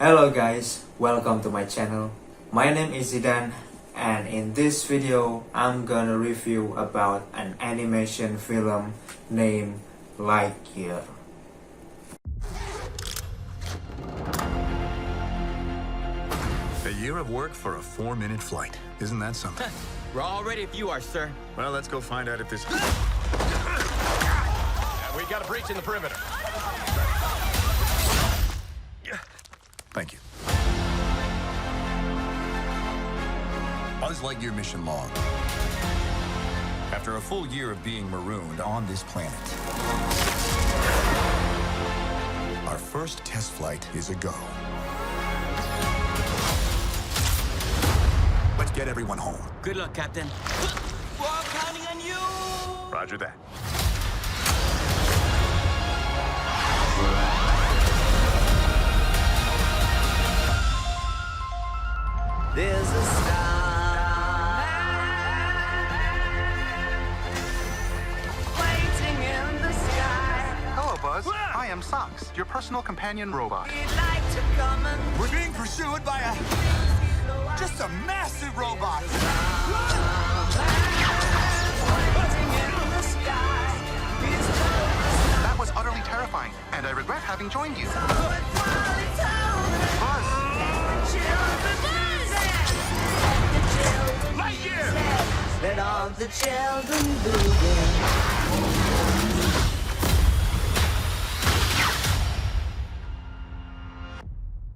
Hello guys, welcome to my channel. My name is Zidan, and in this video I'm gonna review about an animation film named Lightyear. A year of work for a 4-minute flight. Isn't that something? We're all ready if you are, sir. Well, let's go find out if this... We got a breach in the perimeter. Thank you. Buzz Lightyear mission log. After a full year of being marooned on this planet, our first test flight is a go. Let's get everyone home. Good luck, Captain. We're all counting on you! Roger that. There's a star waiting in the sky. Hello, Buzz. I am Socks, your personal companion robot. We'd like to come and We're being pursued by just a massive robot. waiting in the sky. That was utterly terrifying, and I regret having joined you. Buzz, Lightyear! Let all the children begin.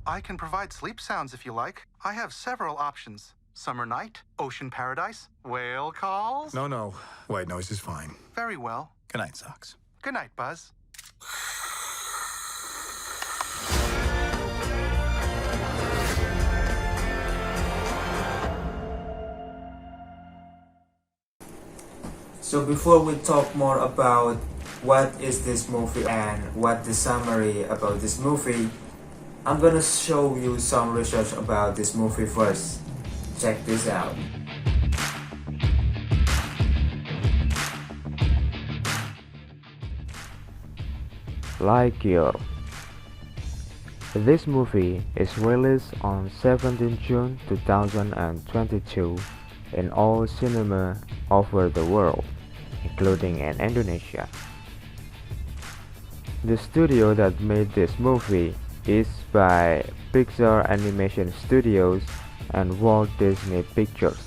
I can provide sleep sounds if you like. I have several options. Summer night, ocean paradise, whale calls. No. White noise is fine. Very well. Good night, Socks. Good night, Buzz. So before we talk more about what is this movie and what the summary about this movie, I'm gonna show you some research about this movie first. Check this out. Lightyear. This movie is released on 17 June 2022 in all cinema over the world, including in Indonesia. The studio that made this movie is by Pixar Animation Studios and Walt Disney Pictures.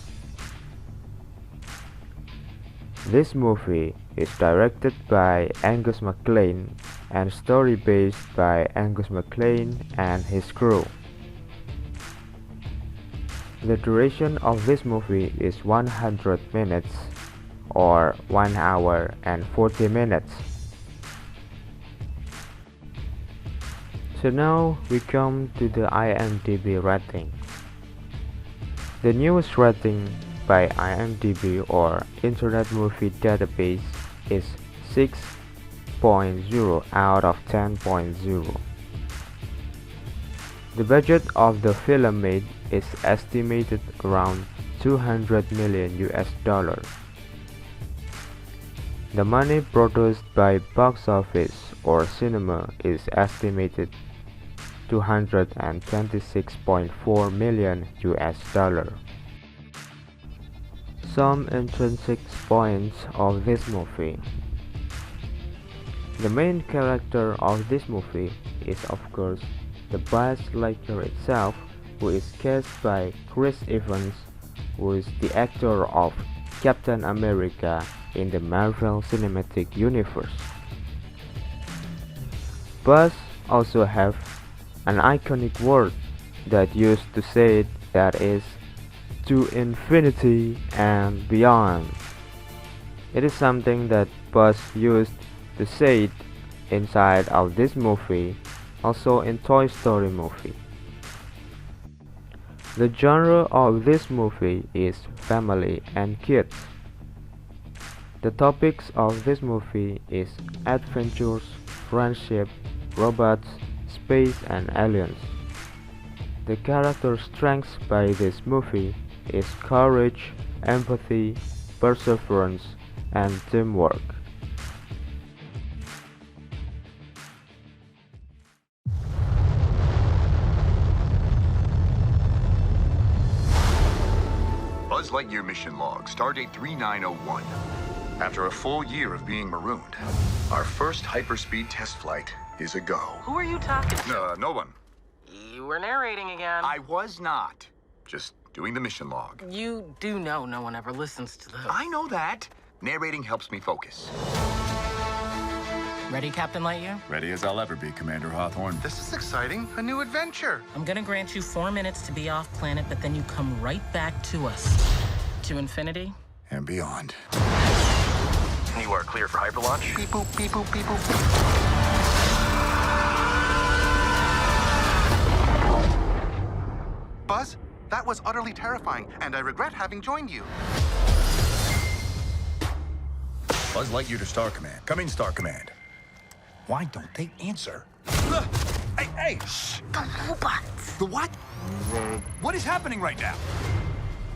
This movie is directed by Angus MacLane and story based by Angus MacLane and his crew. The duration of this movie is 100 minutes or 1 hour and 40 minutes. So now we come to the IMDb rating. The newest rating by IMDb or Internet Movie Database is 6.0 out of 10.0. The budget of the film made is estimated around 200 million US dollars. The money produced by box office or cinema is estimated 226.4 million US dollar. Some intrinsic points of this movie. The main character of this movie is of course the Buzz Lightyear itself, who is cast by Chris Evans, who is the actor of Captain America in the Marvel Cinematic Universe. Buzz also have an iconic word that used to say it, that is, to infinity and beyond. It is something that Buzz used to say it inside of this movie, also in Toy Story movie. The genre of this movie is family and kids. The topics of this movie is adventures, friendship, robots, space and aliens. The character strengths by this movie is courage, empathy, perseverance, and teamwork. Buzz Lightyear mission log, stardate 3901. After a full year of being marooned, our first hyperspeed test flight is a go. Who are you talking to? No one. You were narrating again. I was not. Just doing the mission log. You do know no one ever listens to those. I know that. Narrating helps me focus. Ready, Captain Lightyear? Ready as I'll ever be, Commander Hawthorne. This is exciting. A new adventure. I'm gonna grant you 4 minutes to be off planet, but then you come right back to us. To infinity? And beyond. You are clear for hyperlaunch. Beep boop, beep boop, beep boop. Buzz, that was utterly terrifying, and I regret having joined you. Buzz Lightyear to Star Command. Come in, Star Command. Why don't they answer? Hey! Shh! The robots. The what? What is happening right now?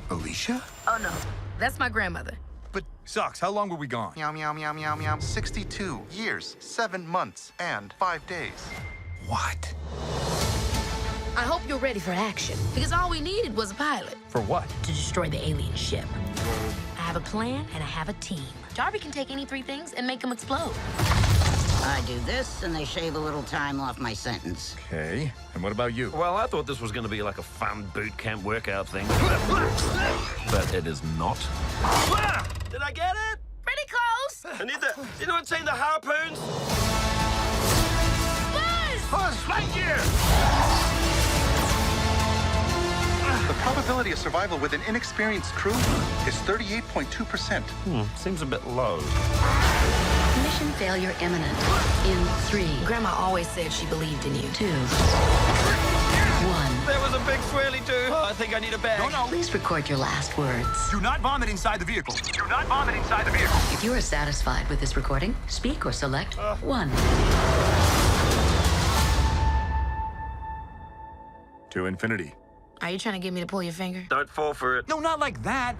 Alicia? Oh no, that's my grandmother. But, Socks, how long were we gone? Meow, meow, meow, meow, meow. 62 years, 7 months, and 5 days. What? I hope you're ready for action, because all we needed was a pilot For what? to destroy the alien ship. I have a plan and I have a team. Darby can take any 3 things and make them explode. I do this, and they shave a little time off my sentence. Okay. And what about you? Well, I thought this was going to be like a fun boot camp workout thing. But it is not. Did I get it? Pretty close. I need the... You know what I'm saying? The harpoons? Buzz Lightyear! The probability of survival with an inexperienced crew is 38.2%. Seems a bit low. Mission failure imminent. In 3. Grandma always said she believed in you. 2. 1. There was a big swirly too. Oh, I think I need a bag. No. Please record your last words. Do not vomit inside the vehicle. Do not vomit inside the vehicle. If you are satisfied with this recording, speak or select 1. To infinity. Are you trying to get me to pull your finger? Don't fall for it. No, not like that.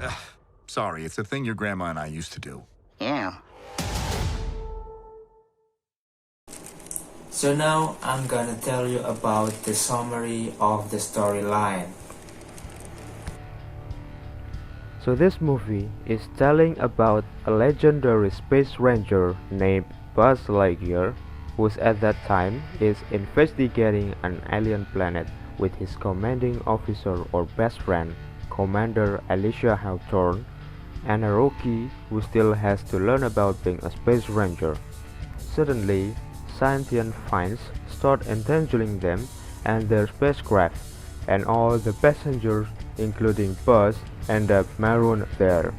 Sorry, it's a thing your grandma and I used to do. Yeah. So now I'm gonna tell you about the summary of the storyline. So this movie is telling about a legendary space ranger named Buzz Lightyear, who at that time is investigating an alien planet with his commanding officer or best friend, Commander Alicia Hawthorne, and a rookie who still has to learn about being a space ranger. Suddenly, sentient finds start endangering them and their spacecraft, and all the passengers, including Buzz, end up marooned there.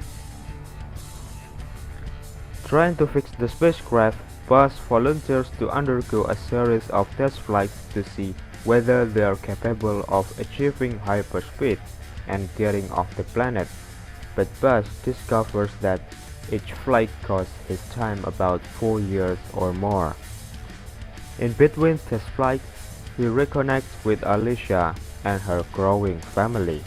Trying to fix the spacecraft, Buzz volunteers to undergo a series of test flights to see whether they are capable of achieving hyperspeed and getting off the planet. But Buzz discovers that each flight costs his time about 4 years or more. In between test flights, he reconnects with Alicia and her growing family.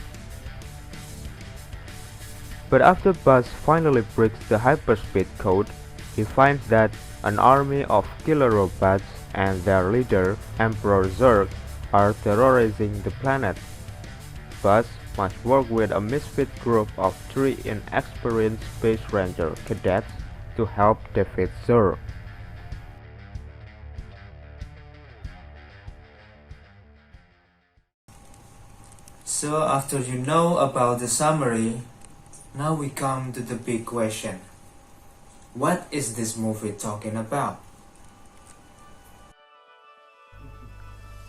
But after Buzz finally breaks the hyperspeed code, he finds that an army of killer robots and their leader, Emperor Zurg, are terrorizing the planet. Buzz must work with a misfit group of 3 inexperienced Space Ranger cadets to help defeat Zurg. So after you know about the summary, now we come to the big question. What is this movie talking about?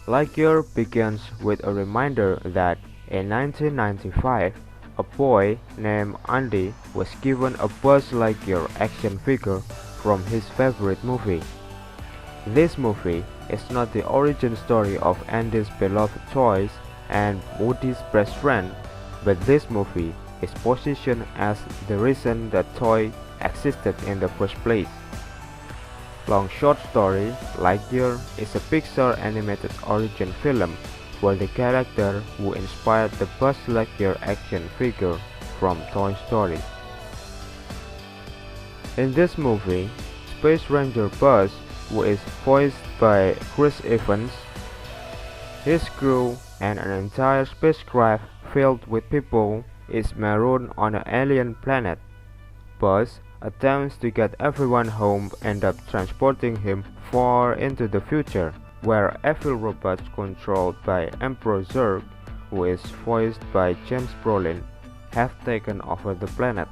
Lightyear begins with a reminder that in 1995, a boy named Andy was given a Buzz Lightyear action figure from his favorite movie. This movie is not the origin story of Andy's beloved toys and Woody's best friend, but this movie is positioned as the reason the toy existed in the first place. Long short story, Lightyear is a Pixar animated origin film where the character who inspired the Buzz Lightyear action figure from Toy Story. In this movie, Space Ranger Buzz, who is voiced by Chris Evans, his crew and an entire spacecraft filled with people is marooned on an alien planet. Buzz attempts to get everyone home end up transporting him far into the future, where evil robots controlled by Emperor Zurg, who is voiced by James Brolin, have taken over the planet.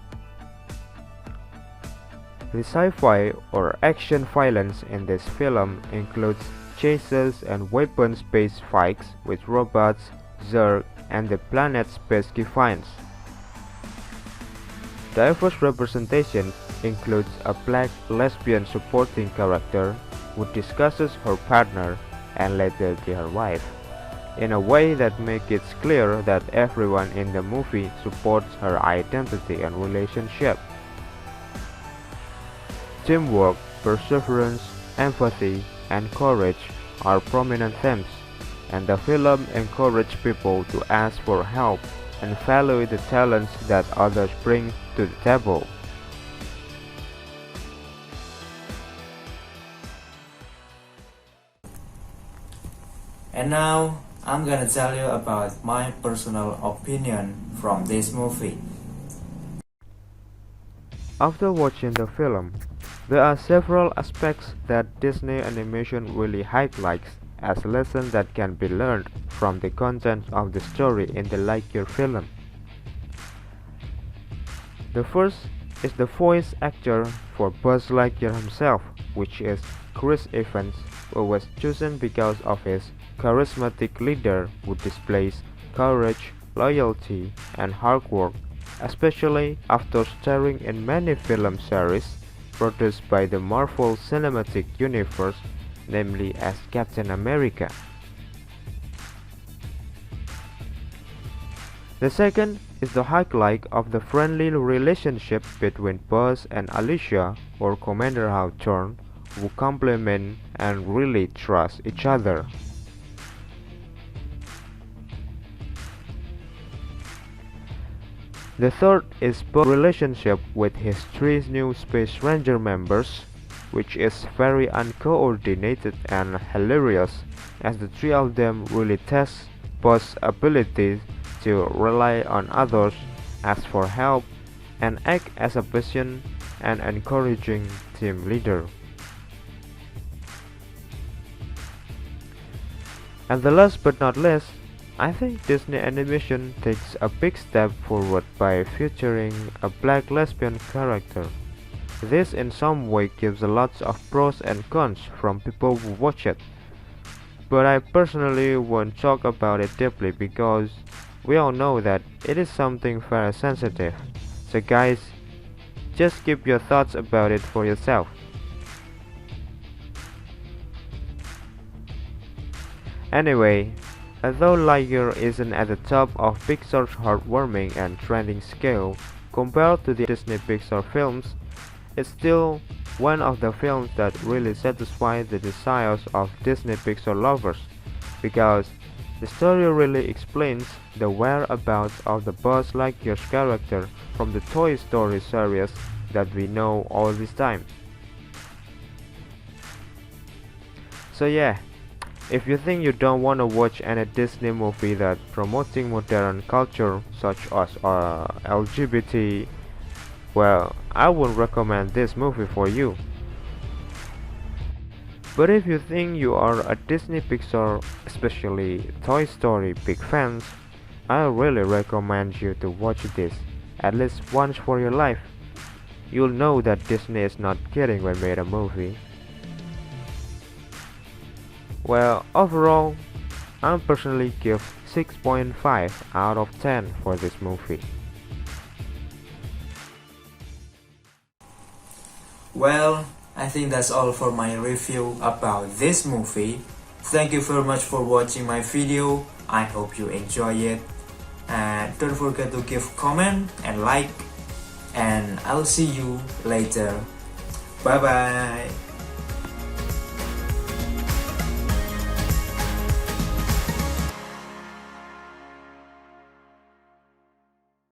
The sci-fi or action violence in this film includes chases and weapons-based fights with robots, Zurg, and the planet's space Giants. Diverse representation includes a black lesbian supporting character who discusses her partner and later their wife, in a way that makes it clear that everyone in the movie supports her identity and relationship. Teamwork, perseverance, empathy, and courage are prominent themes, and the film encourages people to ask for help and value the talents that others bring to the table. And now I'm gonna tell you about my personal opinion from this movie. After watching the film, there are several aspects that Disney animation really highlights as lessons that can be learned from the content of the story in the Lightyear film. The first is the voice actor for Buzz Lightyear himself, which is Chris Evans, who was chosen because of his charismatic leader who displays courage, loyalty, and hard work, especially after starring in many film series produced by the Marvel Cinematic Universe, namely as Captain America. The second is the highlight of the friendly relationship between Buzz and Alicia, or Commander Hawthorne, who complement and really trust each other. The third is Buzz's relationship with his three new Space Ranger members, which is very uncoordinated and hilarious, as the three of them really test Buzz's ability to rely on others, ask for help, and act as a patient and encouraging team leader. And the last but not least, I think Disney animation takes a big step forward by featuring a black lesbian character. This in some way gives a lot of pros and cons from people who watch it, but I personally won't talk about it deeply because we all know that it is something very sensitive. So guys, just keep your thoughts about it for yourself. Anyway, although Lightyear isn't at the top of Pixar's heartwarming and trending scale compared to the Disney Pixar films, it's still one of the films that really satisfies the desires of Disney Pixar lovers, because the story really explains the whereabouts of the Buzz Lightyear's character from the Toy Story series that we know all this time. So yeah, if you think you don't want to watch any Disney movie that promoting modern culture such as LGBT, well, I wouldn't recommend this movie for you. But if you think you are a Disney Pixar, especially Toy Story big fans, I really recommend you to watch this at least once for your life. You'll know that Disney is not kidding when made a movie. Well, overall, I personally give 6.5 out of 10 for this movie. Well, I think that's all for my review about this movie. Thank you very much for watching my video. I hope you enjoy it. And don't forget to give comment and like. And I'll see you later. Bye bye.